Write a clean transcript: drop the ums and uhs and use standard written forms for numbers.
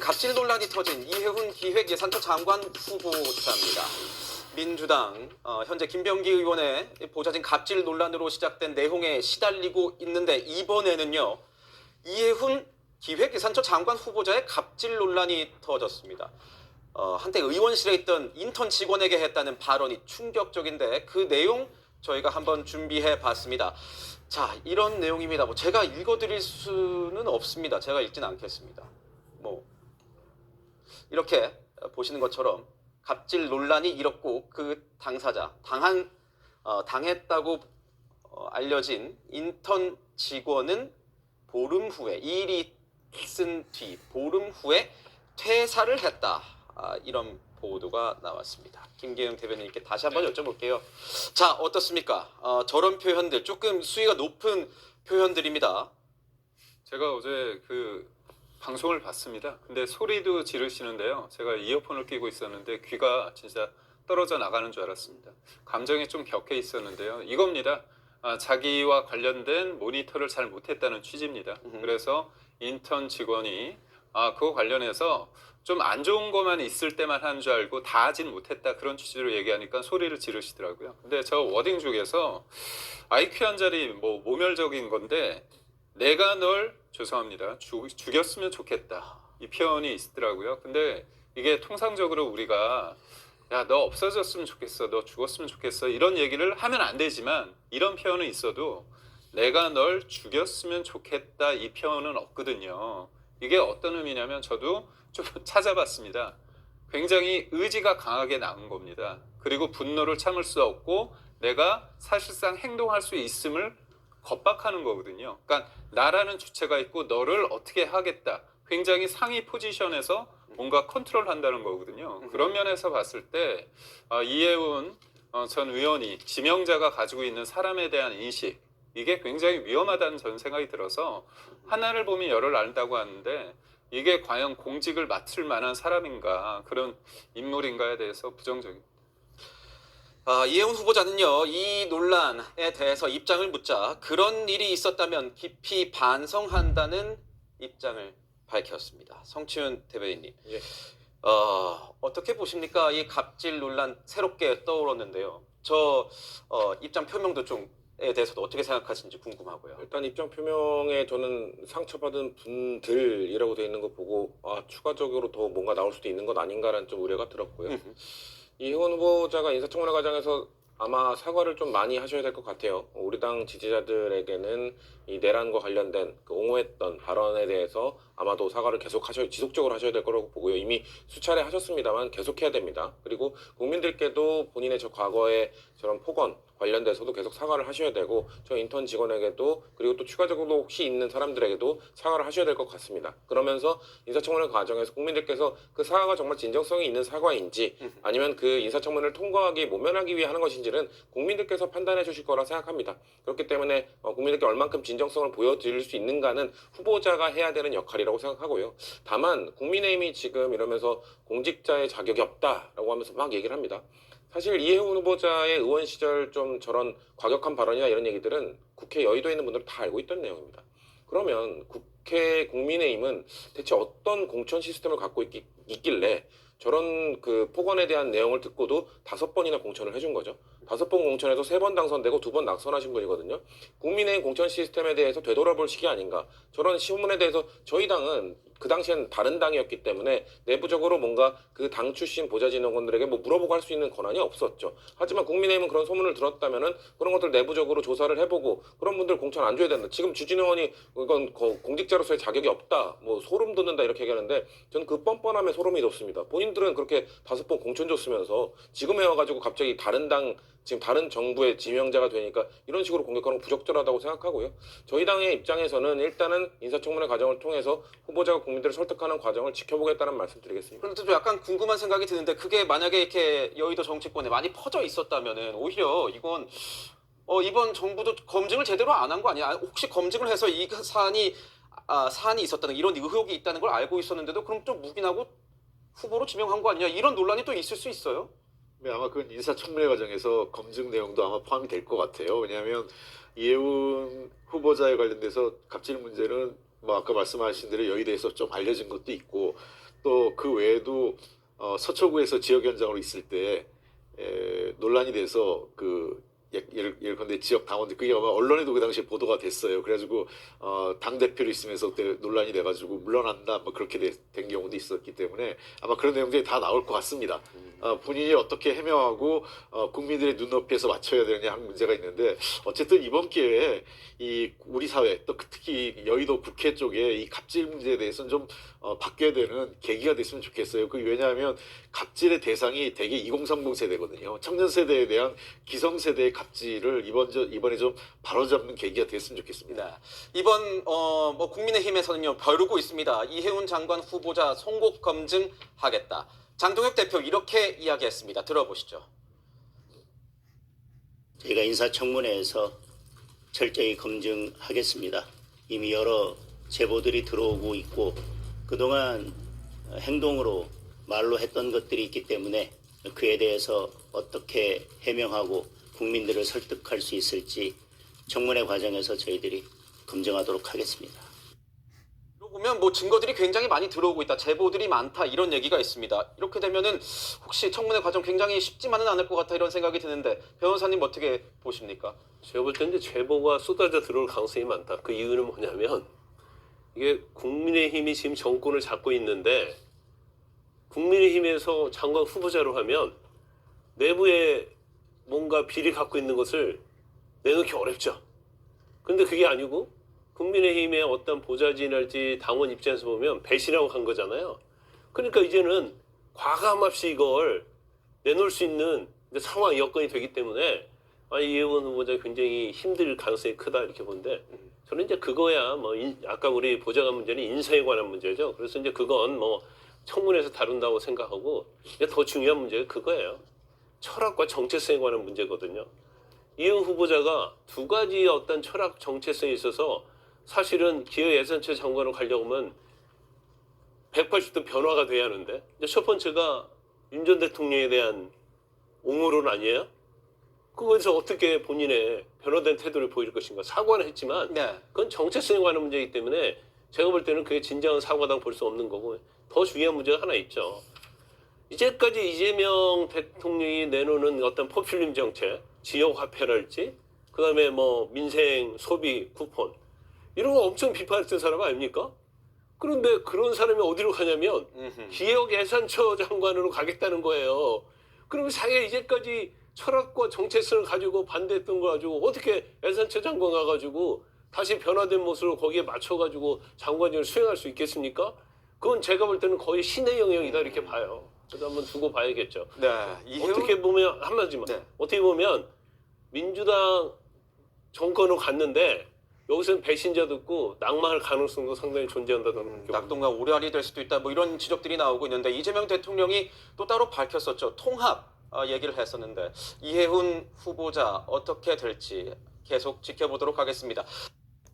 갑질 논란이 터진 이해훈 기획예산처 장관 후보자입니다. 민주당 현재 김병기 의원의 보좌진 갑질 논란으로 시작된 내용에 시달리고 있는데 이번에는요. 이해훈 기획예산처 장관 후보자의 갑질 논란이 터졌습니다. 한때 의원실에 있던 인턴 직원에게 했다는 발언이 충격적인데 그 내용 저희가 한번 준비해 봤습니다. 자, 이런 내용입니다. 제가 읽어드릴 수는 없습니다. 제가 읽진 않겠습니다. 이렇게 보시는 것처럼 갑질 논란이 일었고 그 당사자, 당했다고 알려진 인턴 직원은 보름 후에 이 일이 있은 뒤 보름 후에 퇴사를 했다. 이런 보도가 나왔습니다. 김계영 대변인께 다시 한번 여쭤볼게요. 자, 어떻습니까? 저런 표현들 조금 수위가 높은 표현들입니다. 제가 어제 방송을 봤습니다. 근데 소리도 지르시는데요. 제가 이어폰을 끼고 있었는데 귀가 진짜 떨어져 나가는 줄 알았습니다. 감정이 좀 격해 있었는데요. 이겁니다. 자기와 관련된 모니터를 잘 못했다는 취지입니다. 그래서 인턴 직원이 그거 관련해서 좀 안 좋은 것만 있을 때만 하는 줄 알고 다 하진 못했다 그런 취지로 얘기하니까 소리를 지르시더라고요. 근데 저 워딩 중에서 IQ 한 자리 모멸적인 건데 내가 널 죄송합니다. 죽였으면 좋겠다. 이 표현이 있더라고요. 근데 이게 통상적으로 우리가 야, 너 없어졌으면 좋겠어. 너 죽었으면 좋겠어. 이런 얘기를 하면 안 되지만 이런 표현은 있어도 내가 널 죽였으면 좋겠다. 이 표현은 없거든요. 이게 어떤 의미냐면 저도 좀 찾아봤습니다. 굉장히 의지가 강하게 나온 겁니다. 그리고 분노를 참을 수 없고 내가 사실상 행동할 수 있음을 겁박하는 거거든요. 그러니까 나라는 주체가 있고 너를 어떻게 하겠다. 굉장히 상위 포지션에서 뭔가 컨트롤한다는 거거든요. 그런 면에서 봤을 때 이해훈 전 의원이 지명자가 가지고 있는 사람에 대한 인식 이게 굉장히 위험하다는 저는 생각이 들어서 하나를 보면 열을 안다고 하는데 이게 과연 공직을 맡을 만한 사람인가 그런 인물인가에 대해서 부정적입니다. 이해훈 후보자는요, 이 논란에 대해서 입장을 묻자 그런 일이 있었다면 깊이 반성한다는 입장을 밝혔습니다. 성치훈 대변인님, 예. 어떻게 보십니까? 이 갑질 논란 새롭게 떠올랐는데요. 저 입장 표명도 좀에 대해서도 어떻게 생각하시는지 궁금하고요. 일단 입장 표명에 저는 상처받은 분들이라고 되어 있는 거 보고 추가적으로 더 뭔가 나올 수도 있는 것 아닌가라는 좀 우려가 들었고요. 이혜원 후보자가 인사청문회 과정에서 아마 사과를 좀 많이 하셔야 될 것 같아요. 우리 당 지지자들에게는 이 내란과 관련된 옹호했던 발언에 대해서 아마도 사과를 지속적으로 하셔야 될 거라고 보고요. 이미 수차례 하셨습니다만 계속해야 됩니다. 그리고 국민들께도 본인의 저 과거의 저런 폭언 관련돼서도 계속 사과를 하셔야 되고 저 인턴 직원에게도 그리고 또 추가적으로 혹시 있는 사람들에게도 사과를 하셔야 될 것 같습니다. 그러면서 인사청문회 과정에서 국민들께서 그 사과가 정말 진정성이 있는 사과인지 아니면 그 인사청문회를 통과하기 모면하기 위해 하는 것인지는 국민들께서 판단해 주실 거라 생각합니다. 그렇기 때문에 국민들께 얼만큼 진정성을 보여드릴 수 있는가는 후보자가 해야 되는 역할이라고 생각하고요. 다만 국민의힘이 지금 이러면서 공직자의 자격이 없다라고 하면서 막 얘기를 합니다. 사실 이해훈 후보자의 의원 시절 좀 저런 과격한 발언이나 이런 얘기들은 국회 여의도에 있는 분들은 다 알고 있던 내용입니다. 그러면 국민의힘은 대체 어떤 공천 시스템을 갖고 있길래 저런 폭언에 대한 내용을 듣고도 5번이나 공천을 해준 거죠. 5번 공천에서 3번 당선되고 2번 낙선하신 분이거든요. 국민의힘 공천 시스템에 대해서 되돌아볼 시기 아닌가. 저런 신문에 대해서 저희 당은 그 당시엔 다른 당이었기 때문에 내부적으로 뭔가 그 당 출신 보좌진원들에게 물어보고 할 수 있는 권한이 없었죠. 하지만 국민의힘은 그런 소문을 들었다면은 그런 것들 내부적으로 조사를 해보고 그런 분들 공천 안 줘야 된다. 지금 주진우 의원이 이건 공직자로서의 자격이 없다. 소름 돋는다 이렇게 얘기하는데 저는 그 뻔뻔함에 소름이 돋습니다. 본인들은 그렇게 5번 공천 줬으면서 지금에 와가지고 갑자기 지금 다른 정부의 지명자가 되니까 이런 식으로 공격하는 건 부적절하다고 생각하고요. 저희 당의 입장에서는 일단은 인사청문회 과정을 통해서 후보자가 국민들을 설득하는 과정을 지켜보겠다는 말씀드리겠습니다. 그런데 또 약간 궁금한 생각이 드는데 그게 만약에 이렇게 여의도 정치권에 많이 퍼져 있었다면은 오히려 이건 이번 정부도 검증을 제대로 안 한 거 아니야? 혹시 검증을 해서 이 사안이 있었다는 이런 의혹이 있다는 걸 알고 있었는데도 그럼 좀 묵인하고 후보로 지명한 거 아니냐? 이런 논란이 또 있을 수 있어요. 네, 아마 그건 인사청문회 과정에서 검증 내용도 아마 포함이 될 것 같아요. 왜냐하면 이해훈 후보자에 관련돼서 갑질 문제는 아까 말씀하신 대로 여의도에서 좀 알려진 것도 있고 또 그 외에도 서초구에서 지역 현장으로 있을 때 논란이 돼서 예컨대 지역 당원들 그게 아마 언론에도 그 당시에 보도가 됐어요. 그래가지고 당 대표로 있으면서 그때 논란이 돼가지고 물러난다 뭐 그렇게 된 경우도 있었기 때문에 아마 그런 내용들이 다 나올 것 같습니다. 본인이 어떻게 해명하고 국민들의 눈높이에서 맞춰야 되느냐 하는 문제가 있는데 어쨌든 이번 기회에 이 우리 사회 또 특히 여의도 국회 쪽에 이 갑질 문제에 대해서는 좀 바뀌어야 되는 계기가 됐으면 좋겠어요. 왜냐하면 갑질의 대상이 대개 2030 세대거든요. 청년 세대에 대한 기성 세대의 갑질을 이번에 좀 바로잡는 계기가 됐으면 좋겠습니다. 네. 이번 뭐 국민의힘에서는요 벼르고 있습니다. 이해훈 장관 후보자 송곡 검증하겠다. 장동혁 대표 이렇게 이야기했습니다. 들어보시죠. 저희가 인사청문회에서 철저히 검증하겠습니다. 이미 여러 제보들이 들어오고 있고 그동안 행동으로 말로 했던 것들이 있기 때문에 그에 대해서 어떻게 해명하고 국민들을 설득할 수 있을지 청문회 과정에서 저희들이 검증하도록 하겠습니다. 보면 뭐 증거들이 굉장히 많이 들어오고 있다, 제보들이 많다 이런 얘기가 있습니다. 이렇게 되면은 혹시 청문회 과정 굉장히 쉽지만은 않을 것 같아 이런 생각이 드는데 변호사님 어떻게 보십니까? 제가 볼 때는 제보가 쏟아져 들어올 가능성이 많다. 그 이유는 뭐냐면 이게 국민의힘이 지금 정권을 잡고 있는데 국민의힘에서 장관 후보자로 하면 내부에 뭔가 비리 갖고 있는 것을 내놓기 어렵죠. 그런데 그게 아니고 국민의힘의 어떤 보좌진이랄지 당원 입장에서 보면 배신하고 간 거잖아요. 그러니까 이제는 과감 없이 이걸 내놓을 수 있는 상황 여건이 되기 때문에 이해훈 후보자 굉장히 힘들 가능성이 크다 이렇게 보는데 저는 이제 그거야 뭐 아까 우리 보좌관 문제는 인사에 관한 문제죠. 그래서 이제 그건 뭐 청문회에서 다룬다고 생각하고 이제 더 중요한 문제가 그거예요. 철학과 정체성에 관한 문제거든요. 이해훈 후보자가 두 가지 어떤 철학 정체성에 있어서 사실은 기획예산처 장관으로 가려고 하면 180도 변화가 돼야 하는데 첫 번째가 윤 전 대통령에 대한 옹호론 아니에요? 그거에서 어떻게 본인의 변화된 태도를 보일 것인가. 사과는 했지만 네. 그건 정체성에 관한 문제이기 때문에 제가 볼 때는 그게 진정한 사과당 볼 수 없는 거고 더 중요한 문제가 하나 있죠. 이제까지 이재명 대통령이 내놓는 어떤 포퓰림 정책, 지역 화폐랄지 그다음에 뭐 민생 소비 쿠폰 이런 거 엄청 비판했던 사람 아닙니까? 그런데 그런 사람이 어디로 가냐면 기획예산처 장관으로 가겠다는 거예요. 그러면 사회 이제까지 철학과 정체성을 가지고 반대했던 거 가지고 어떻게 예산처 장관 가가지고 다시 변화된 모습으로 거기에 맞춰가지고 장관직을 수행할 수 있겠습니까? 그건 제가 볼 때는 거의 신의 영역이다 이렇게 봐요. 그래서 한번 두고 봐야겠죠. 네. 이해훈 어떻게 보면 한마디만 네. 어떻게 보면 민주당 정권으로 갔는데 여기서는 배신자도 있고 낭만할 가능성도 상당히 존재한다는 낙동강 오리알이 될 수도 있다 뭐 이런 지적들이 나오고 있는데 이재명 대통령이 또 따로 밝혔었죠. 통합 얘기를 했었는데 이해훈 후보자 어떻게 될지 계속 지켜보도록 하겠습니다.